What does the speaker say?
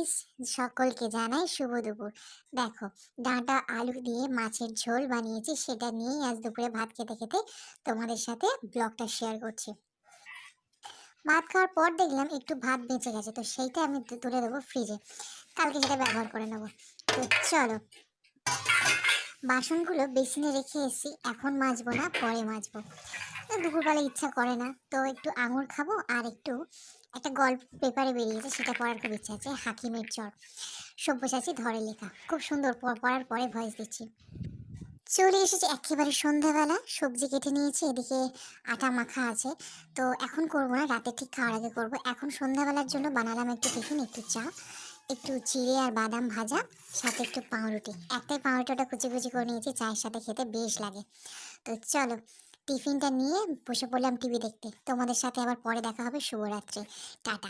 Guys, সকলকে জানাই শুভ দুপুর। দেখো, ডাঁটা আলু দিয়ে মাছের ঝোল বানিয়েছি, সেটা নিয়েই আজ দুপুরে ভাত খেতে খেতে তোমাদের সাথে ব্লগটা শেয়ার করছি। ভাত খাওয়ার পর দেখলাম একটু ভাত বেঁচে গেছে, তো সেইটা আমি তুলে দেবো ফ্রিজে, কালকে সেটা ব্যবহার করে নেবো। তো চলো, বাসনগুলো বেসিনে রেখে এসেছি, এখন মাজবো না, পরে মাজবো। তো দুপুরবেলা ইচ্ছা করে না, তো একটু আঙুর খাবো আর একটু একটা গল্প পেপারে বেরিয়েছে, সেটা পড়ার খুব ইচ্ছা আছে, হাকিমের চর, সব্যসাচী ধরে লেখা, খুব সুন্দর। পড়ার পরে ভয়েস দিচ্ছি। চলে এসেছে একেবারে সন্ধ্যাবেলা, সবজি কেটে নিয়েছি, এদিকে আটা মাখা আছে। তো এখন করবো না, রাতে ঠিক খাওয়ার আগে করবো। এখন সন্ধ্যাবেলার জন্য বানালাম একটু টিফিন, একটু চা, একটু চিড়ে আর বাদাম ভাজা, সাথে একটু পাউরুটি। একটাই পাউরুটিটা কুচি কুচি করে নিয়েছি, চায়ের সাথে খেতে বেশ লাগে। তো চলো, টিফিনটা নিয়ে বসে পড়লাম টিভি দেখতে। তোমাদের সাথে আবার পরে দেখা হবে। শুভরাত্রি, টাটা।